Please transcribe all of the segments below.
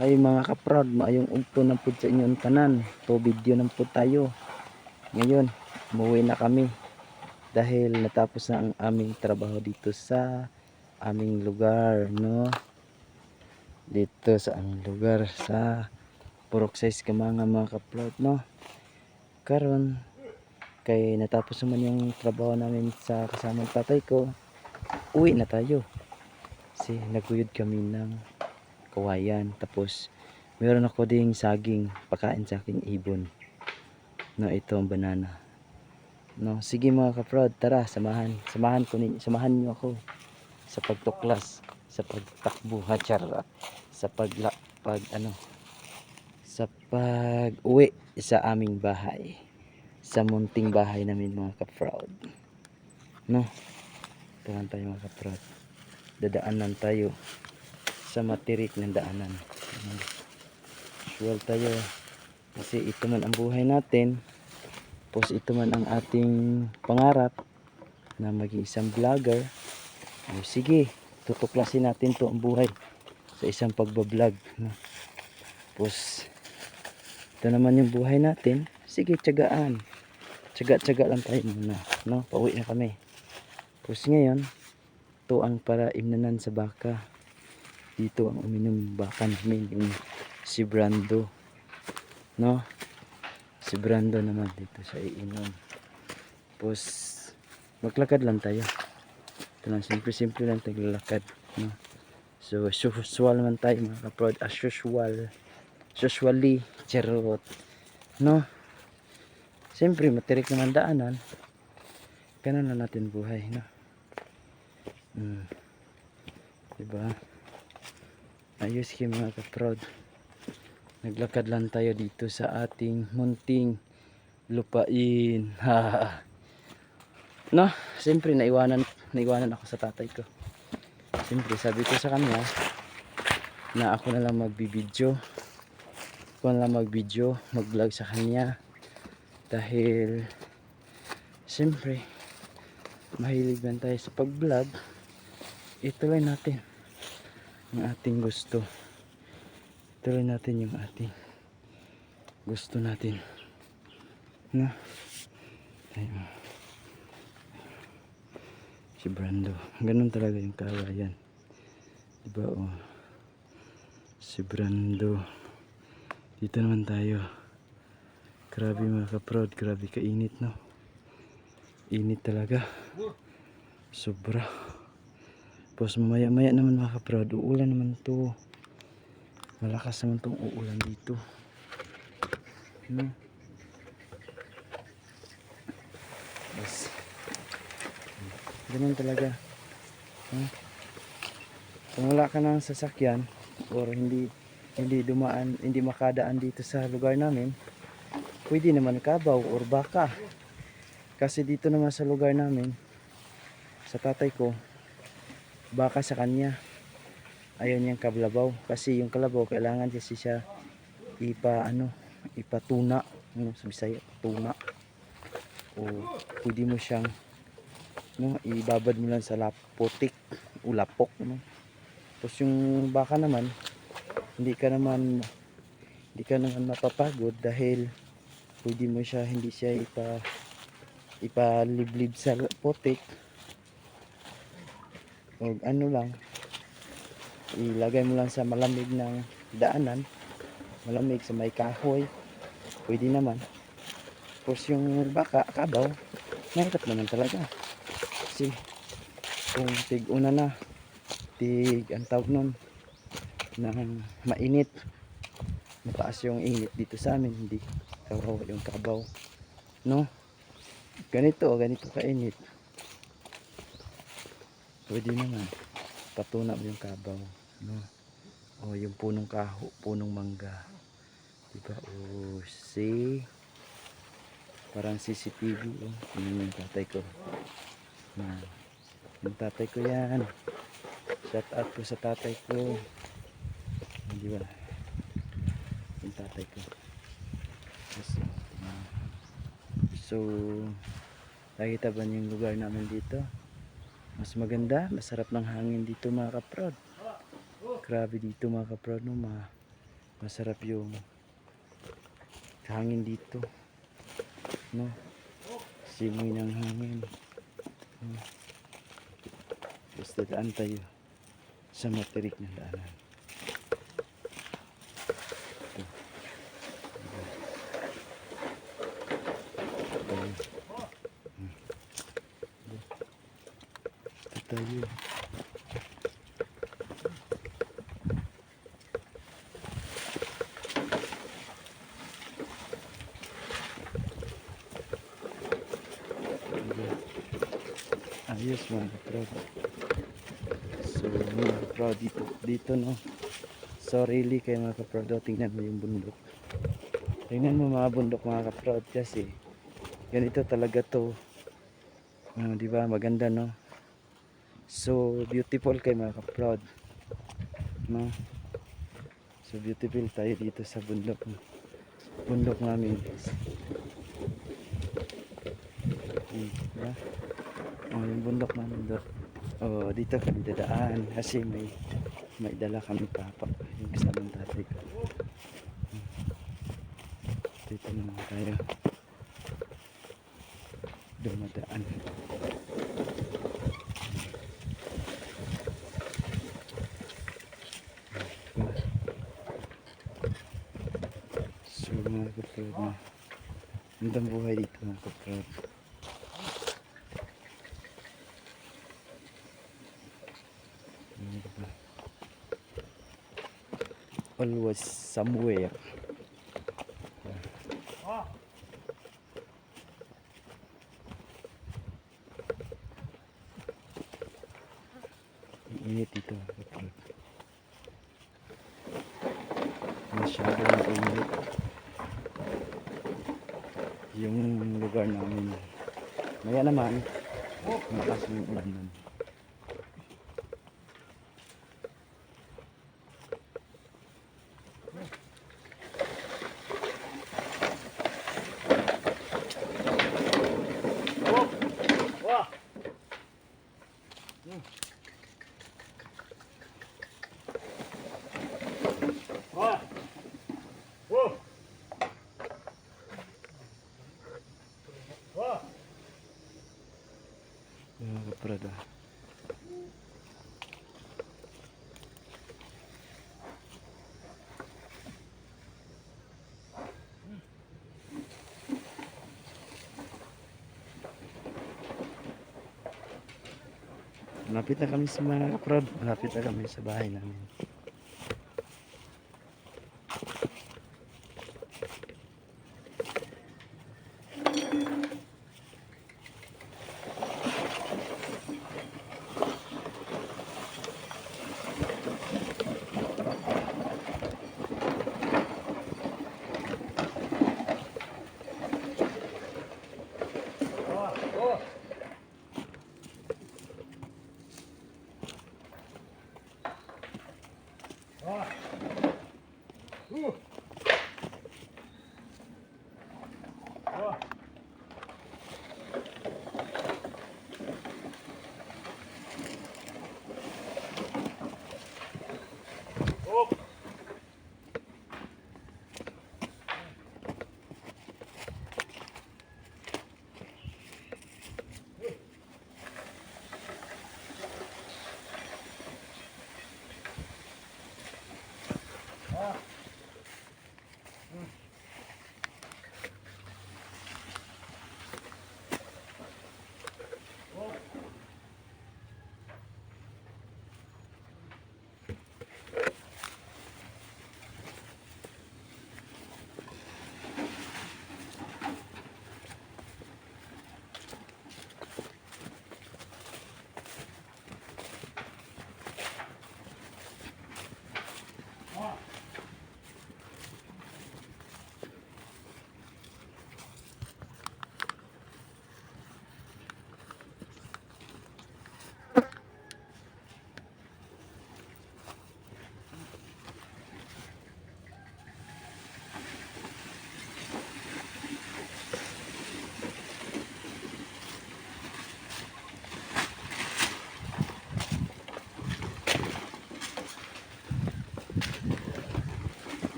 Ay mga kaprod, maayong ugto ng pud sa inyong tanan. To video ng pud tayo. Ngayon, umuwi na kami dahil natapos na ang aming trabaho dito sa aming lugar, no? Dito sa aming lugar sa Purok 6 Kamanga mga kaprod, no? Karon kay natapos naman yung trabaho namin sa kasamang tatay ko. Uwi na tayo. Kasi naguyod kami ng kawayan, tapos meron ako ding saging pakain sa aking ibon, no? Ito ang banana, no? Sige mga kaprod, tara, samahan niyo ako sa pagtuklas, sa pagtakbo, charot, sa sa pag uwi sa aming bahay, sa munting bahay namin mga kaprod, no? Tara tayo mga kaprod, dadaanan tayo sa matirik ng daanan. Usual tayo kasi ito man ang buhay natin, tapos ito man ang ating pangarap na maging isang vlogger. O sige, tutuklasin natin to ang buhay sa isang pagbablog, no? Tapos ito naman yung buhay natin, sige, tiyagaan, tiyaga lang tayo muna, no? Pauwi na kami. Tapos ngayon, ito ang paraimnanan sa baka. Dito ang uminom baka namin, yung si Brando, no? Si Brando naman dito sa iinom. Tapos maglakad lang tayo. Ito lang, simple lang taglalakad, no? So usual naman tayo mga kaprod, as usually charot, no? Siyempre matirik naman daanan, ganun na natin buhay, no? Diba? Ayos kayo mga kaprod, naglakad lang tayo dito sa ating munting lupain. No, siyempre naiwanan ako sa tatay ko. Siyempre sabi ko sa kanya na ako na lang magbibideo, mag-vlog sa kanya, dahil siyempre mahilig man tayo sa pag-vlog. Ituloy natin yung ating gusto, ituloy natin yung ating gusto natin, no? Ayun, si Brando, ganun talaga yung kawayan, diba? Oh, si Brando. Dito naman tayo. Grabe mga kaprod, grabe kainit, no? Init talaga, sobra. Tapos mamaya naman mga kaprod, uulan naman to, malakas naman tong uulan dito, no? Bas, ganun talaga, no? Kung wala ka ng sasakyan or hindi makadaan dito sa lugar namin, pwede naman kabaw or baka. Kasi dito naman sa lugar namin, sa tatay ko, baka sa kanya, ayaw niyang kablabaw. Kasi yung kalabaw, kailangan kasi siya ipatuna, ano sa Bisaya, tuna. O pwede mo siyang, no, ibabad mo lang sa lapotik o lapok, no? Tapos yung baka naman, hindi ka naman mapapagod dahil pwede mo siya, hindi siya ipaliblib sa potik, o ano lang, ilagay mo lang sa malamig ng daanan, malamig sa may kahoy, pwede naman. Tapos yung baka, kabaw, mahirap naman talaga kasi kung tig-una na, ang tawag nun, ng mainit, mataas yung init dito sa amin, hindi kawawa yung kabaw, no? Ganito kainit, pwede naman patuna mo yung kabaw, no? O yung punong mangga, diba? O parang CCTV, oh. Yun yung tatay ko, yung tatay ko yan, shout out po sa tatay ko, diba? Yung tatay ko. So nakita ba niyo yung lugar namin dito? Mas maganda, masarap ng hangin dito mga kaprod. Grabe dito mga kaprod, no? Masarap yung hangin dito, no? Simoy ng hangin. Basta daan tayo sa matirik na daanan. Ito tayo. Ayos mga kaprod. So mga kaprod dito no. So really kayo mga kaprod, tingnan mo yung bundok. Tingnan mo mga bundok mga kaprod, kasi ganito talaga to. Di ba maganda no? So beautiful kayo mga kaprod, no? So beautiful tayo dito sa bundok namin. Diba? Yung bundok namin doon. Oh, dito kami dadaan kasi may dala kami papa, yung kasamang tatay ko. Dito naman tayo dumadaan. So mga kaprod na ang buhay dito mga kaprod. Always somewhere. Init dito. Masyadong init yung lugar namin. Maya naman malakas yung ulan naman. Mga kaprod, malapit na kami sa mga kaprod, malapit na kami sa bahay namin.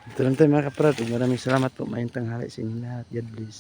Ito lang tayo mga kaprad. Maraming salamat po. Mayong tanghali sa inyo lahat. God bless.